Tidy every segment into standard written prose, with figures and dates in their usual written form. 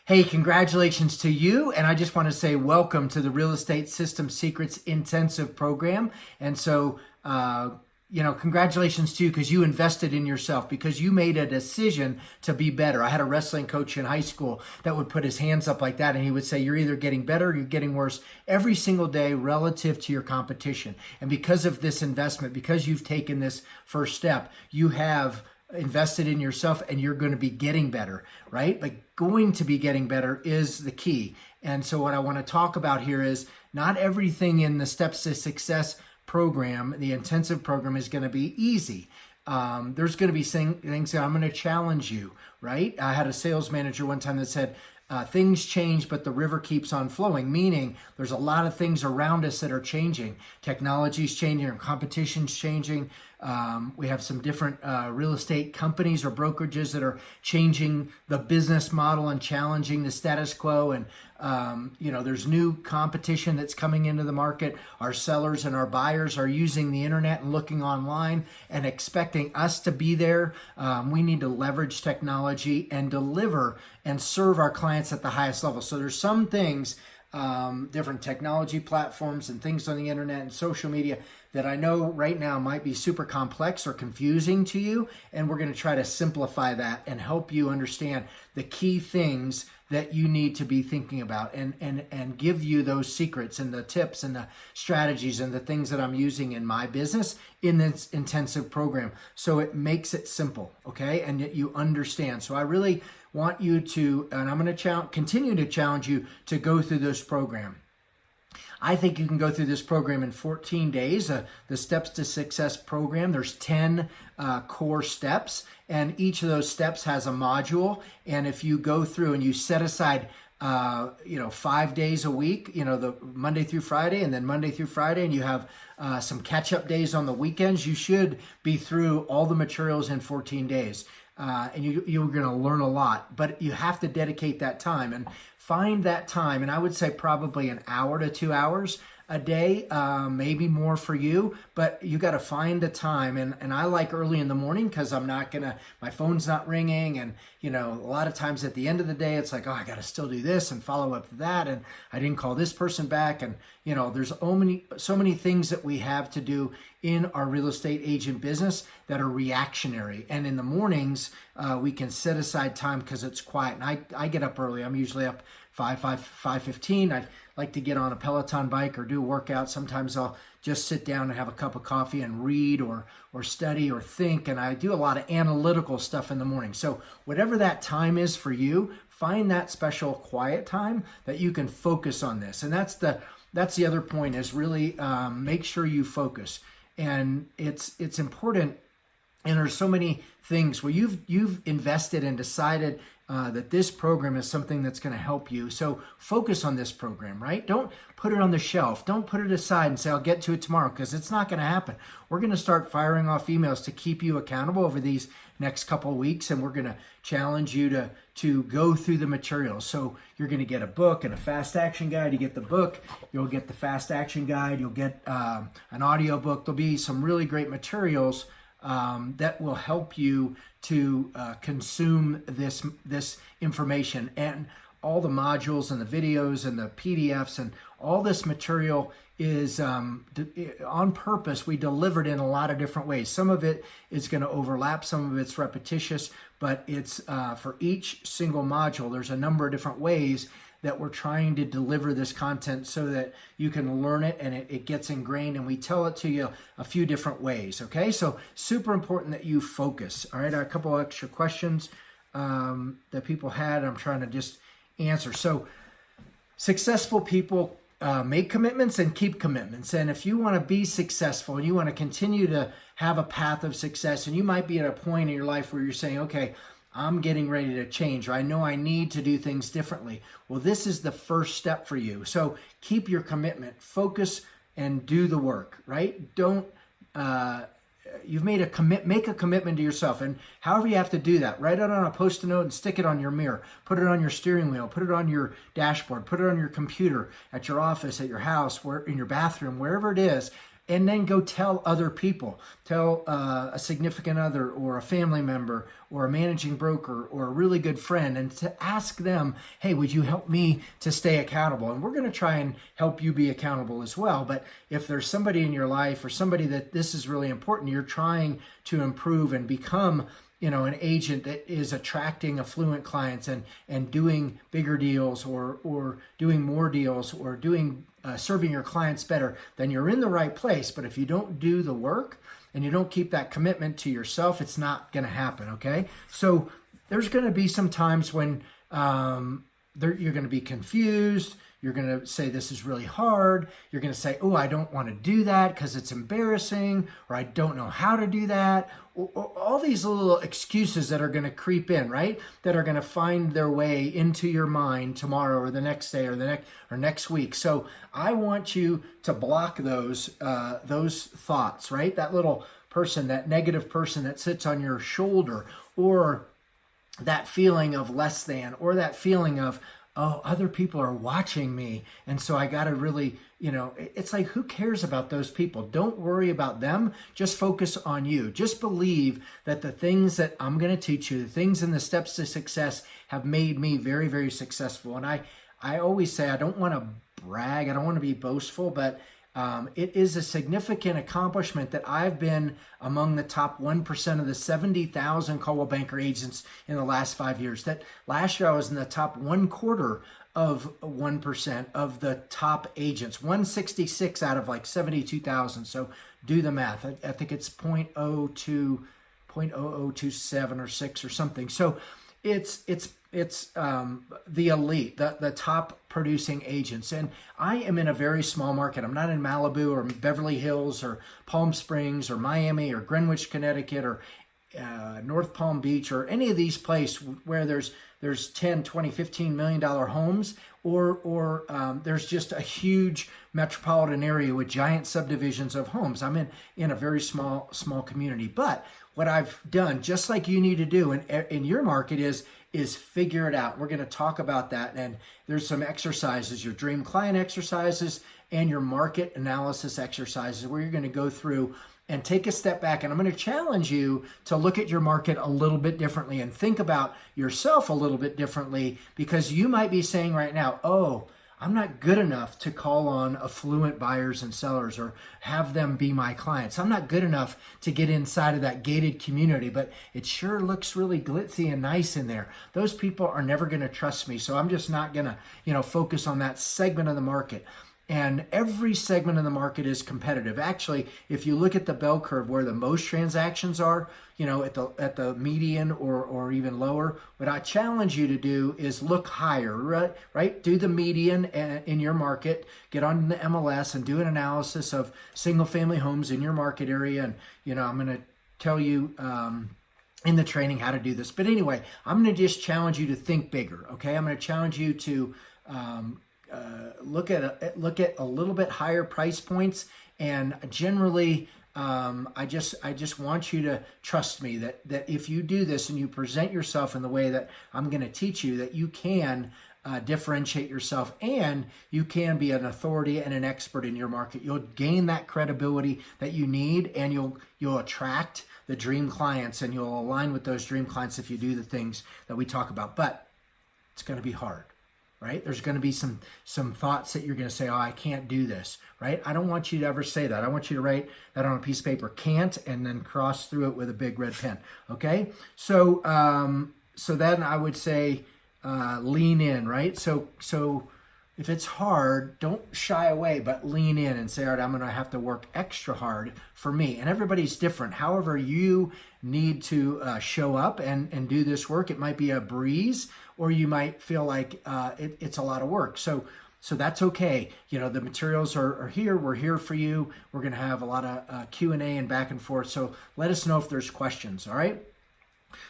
Hey, congratulations to you. And I just want to say welcome to the Real Estate System Secrets Intensive Program. And so, congratulations to you because you invested in yourself, because you made a decision to be better. I had a wrestling coach in high school that would put his hands up like that and he would say, you're either getting better or you're getting worse every single day relative to your competition. And because of this investment, because you've taken this first step, you have invested in yourself and you're going to be getting better, right? Like going to be getting better is the key. And so what I want to talk about here is not everything in the Steps to Success program, the intensive program, is going to be easy. There's going to be things that I'm going to challenge you, right? I had a sales manager one time that said, things change, but the river keeps on flowing, meaning there's a lot of things around us that are changing. Technology's changing, our competition's changing. We have some different real estate companies or brokerages that are changing the business model and challenging the status quo. And, there's new competition that's coming into the market. Our sellers and our buyers are using the internet and looking online and expecting us to be there. We need to leverage technology and deliver and serve our clients at the highest level. So there's some things, different technology platforms and things on the internet and social media that I know right now might be super complex or confusing to you. And we're going to try to simplify that and help you understand the key things that you need to be thinking about and give you those secrets and the tips and the strategies and the things that I'm using in my business in this intensive program. So it makes it simple, okay? And that you understand. So I really want you to, and I'm going to continue to challenge you to go through this program. I think you can go through this program in 14 days, the Steps to Success program. There's 10 core steps, and each of those steps has a module. And if you go through and you set aside 5 days a week, the Monday through Friday, and then Monday through Friday, and you have some catch-up days on the weekends, you should be through all the materials in 14 days. And you're going to learn a lot, but you have to dedicate that time and find that time. And I would say probably an hour to 2 hours a day, maybe more for you, but you got to find the time. And I like early in the morning because my phone's not ringing. And, a lot of times at the end of the day, it's like, oh, I got to still do this and follow up to that. And I didn't call this person back. And, there's so many things that we have to do in our real estate agent business that are reactionary. And in the mornings, we can set aside time because it's quiet. And I get up early. I'm usually up 5:15. I like to get on a Peloton bike or do a workout. Sometimes I'll just sit down and have a cup of coffee and read or study or think. And I do a lot of analytical stuff in the morning. So whatever that time is for you, find that special quiet time that you can focus on this. And that's the other point, is really make sure you focus. And it's important. And there's so many things where you've invested and decided that this program is something that's going to help you. So focus on this program, right? Don't put it on the shelf. Don't put it aside and say, I'll get to it tomorrow, because it's not going to happen. We're going to start firing off emails to keep you accountable over these next couple of weeks, and we're going to challenge you to go through the materials. So you're going to get a book and a fast action guide. You get the book, you'll get the fast action guide, you'll get an audio book. There'll be some really great materials that will help you to consume this information, and all the modules and the videos and the PDFs and all this material is on purpose. We delivered in a lot of different ways. Some of it is going to overlap, some of it's repetitious, but it's for each single module, there's a number of different ways that we're trying to deliver this content so that you can learn it and it gets ingrained, and we tell it to you a few different ways, okay? So super important that you focus, all right? A couple extra questions that people had, I'm trying to just answer. So successful people make commitments and keep commitments. And if you want to be successful and you want to continue to have a path of success, and you might be at a point in your life where you're saying, okay, I'm getting ready to change, or I know I need to do things differently. Well, this is the first step for you. So keep your commitment, focus, and do the work, right? Don't, you've made make a commitment to yourself. And however you have to do that, write it on a Post-it note and stick it on your mirror, put it on your steering wheel, put it on your dashboard, put it on your computer, at your office, at your house, in your bathroom, wherever it is. and then go tell other people. Tell a significant other or a family member or a managing broker or a really good friend, and to ask them, hey, would you help me to stay accountable? And we're going to try and help you be accountable as well. But if there's somebody in your life or somebody that this is really important, you're trying to improve and become an agent that is attracting affluent clients and doing bigger deals or doing more deals or doing serving your clients better, then you're in the right place. But if you don't do the work and you don't keep that commitment to yourself, it's not going to happen, okay? So there's going to be some times when you're going to be confused. You're going to say, this is really hard. You're going to say, oh, I don't want to do that because it's embarrassing, or I don't know how to do that. Or all these little excuses that are going to creep in, right? That are going to find their way into your mind tomorrow or the next day or next week. So I want you to block those thoughts, right? That little person, that negative person that sits on your shoulder, or that feeling of less than, or that feeling of, oh, other people are watching me, and so I got to really, it's like, who cares about those people? Don't worry about them. Just focus on you. Just believe that the things that I'm going to teach you, the things in the steps to success, have made me very, very successful. And I always say, I don't want to brag. I don't want to be boastful, but it is a significant accomplishment that I've been among the top 1% of the 70,000 Coldwell Banker agents in the last 5 years. That last year I was in the top 1/4 of 1% of the top agents, 166 out of like 72,000. So do the math. I think it's 0.0027 or 6 or something. So it's the elite, the top producing agents. And I am in a very small market. I'm not in Malibu or Beverly Hills or Palm Springs or Miami or Greenwich, Connecticut, or North Palm Beach, or any of these places where there's 10, 20, $15 million homes, or there's just a huge metropolitan area with giant subdivisions of homes. I'm in a very small community. But what I've done, just like you need to do in your market, is figure it out. We're going to talk about that. And there's some exercises, your dream client exercises and your market analysis exercises, where you're going to go through and take a step back. And I'm going to challenge you to look at your market a little bit differently and think about yourself a little bit differently, because you might be saying right now, oh, I'm not good enough to call on affluent buyers and sellers or have them be my clients. I'm not good enough to get inside of that gated community, but it sure looks really glitzy and nice in there. Those people are never going to trust me, so I'm just not going to, focus on that segment of the market. And every segment of the market is competitive. Actually, if you look at the bell curve where the most transactions are, at the median or even lower, what I challenge you to do is look higher, right? Do the median in your market, get on the MLS and do an analysis of single family homes in your market area. And, I'm going to tell you in the training how to do this. But anyway, I'm going to just challenge you to think bigger, okay? I'm going to challenge you to look at a little bit higher price points, and generally I just want you to trust me that if you do this and you present yourself in the way that I'm going to teach you, that you can differentiate yourself and you can be an authority and an expert in your market. You'll gain that credibility that you need, and you'll attract the dream clients, and you'll align with those dream clients if you do the things that we talk about. But it's going to be hard. Right? There's going to be some thoughts that you're going to say, oh, I can't do this, right? I don't want you to ever say that. I want you to write that on a piece of paper, can't, and then cross through it with a big red pen, okay? So then I would say lean in, right? So if it's hard, don't shy away, but lean in and say, all right, I'm going to have to work extra hard for me. And everybody's different. However you need to show up and do this work, it might be a breeze, or you might feel like it's a lot of work. So that's okay. The materials are here. We're here for you. We're going to have a lot of Q&A and back and forth. So let us know if there's questions. All right.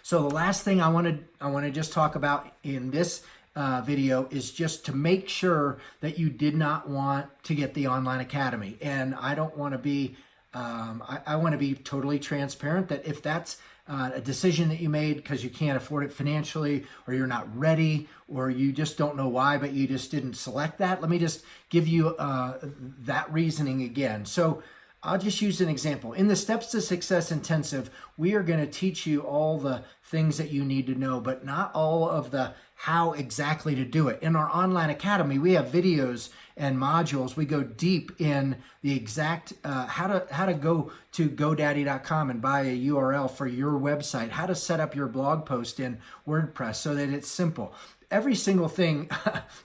So the last thing I want to just talk about in this video is just to make sure that you did not want to get the online academy. And I don't want to be, I want to be totally transparent that if that's a decision that you made because you can't afford it financially, or you're not ready, or you just don't know why, but you just didn't select that, let me just give you that reasoning again. So I'll just use an example. In the Steps to Success Intensive, we are going to teach you all the things that you need to know, but not all of the how exactly to do it. In our online academy, we have videos and modules. We go deep in the exact how to go to GoDaddy.com and buy a URL for your website, how to set up your blog post in WordPress so that it's simple. Every single thing,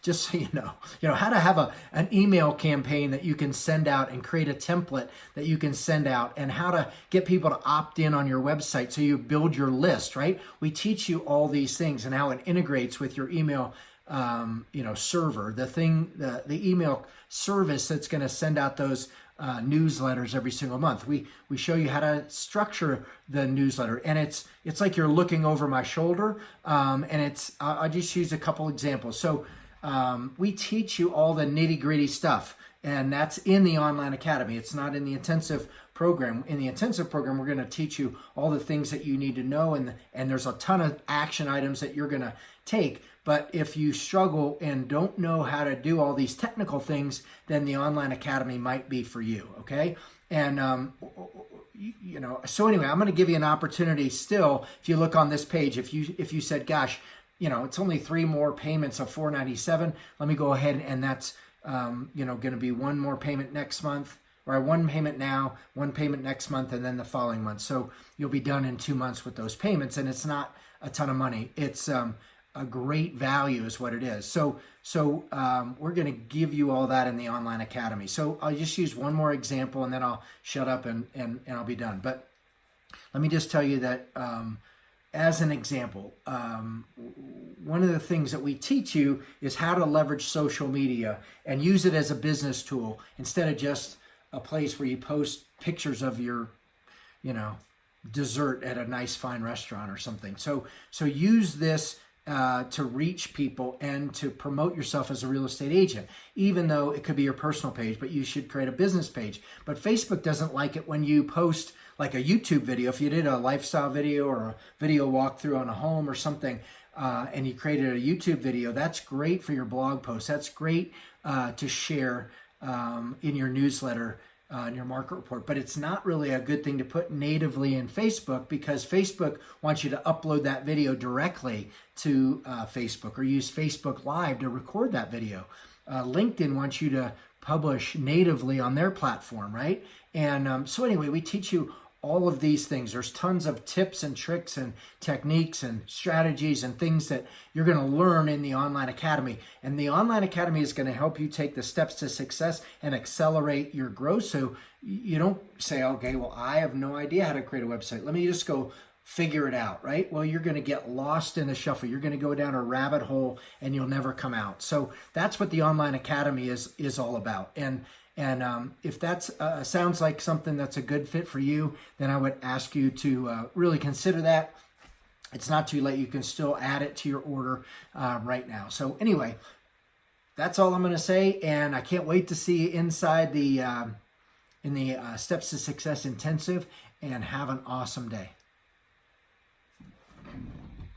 just so you know how to have an email campaign that you can send out and create a template that you can send out, and how to get people to opt in on your website so you build your list, right? We teach you all these things and how it integrates with your email server, the email service that's going to send out those newsletters every single month. We show you how to structure the newsletter, and it's like you're looking over my shoulder, and I'll just use a couple examples. So we teach you all the nitty-gritty stuff, and that's in the online academy. It's not in the intensive program. In the intensive program, we're going to teach you all the things that you need to know, and there's a ton of action items that you're going to take. But if you struggle and don't know how to do all these technical things, then the online academy might be for you, okay? And, so anyway, I'm going to give you an opportunity still. If you look on this page, if you said, gosh, it's only 3 more payments of $497, let me go ahead, and that's, going to be 1 more payment next month, or 1 payment now, 1 payment next month, and then the following month. So you'll be done in 2 months with those payments, and it's not a ton of money. It's a great value is what it is. So we're going to give you all that in the online academy. So I'll just use one more example, and then I'll shut up and I'll be done. But let me just tell you that as an example, one of the things that we teach you is how to leverage social media and use it as a business tool instead of just a place where you post pictures of your, dessert at a nice fine restaurant or something. So use this to reach people and to promote yourself as a real estate agent, even though it could be your personal page, but you should create a business page. But Facebook doesn't like it when you post like a YouTube video. If you did a lifestyle video or a video walkthrough on a home or something, and you created a YouTube video, that's great for your blog post. That's great to share in your newsletter, in your market report, but it's not really a good thing to put natively in Facebook, because Facebook wants you to upload that video directly to Facebook, or use Facebook Live to record that video. LinkedIn wants you to publish natively on their platform, right? And so anyway, we teach you all of these things. There's tons of tips and tricks and techniques and strategies and things that you're going to learn in the online academy. And the online academy is going to help you take the steps to success and accelerate your growth. So you don't say, okay, well, I have no idea how to create a website. Let me just go figure it out, right? Well, you're going to get lost in the shuffle. You're going to go down a rabbit hole and you'll never come out. So that's what the online academy is all about. And if that sounds like something that's a good fit for you, then I would ask you to really consider that. It's not too late. You can still add it to your order right now. So anyway, that's all I'm going to say. And I can't wait to see you inside in the Steps to Success Intensive, and have an awesome day.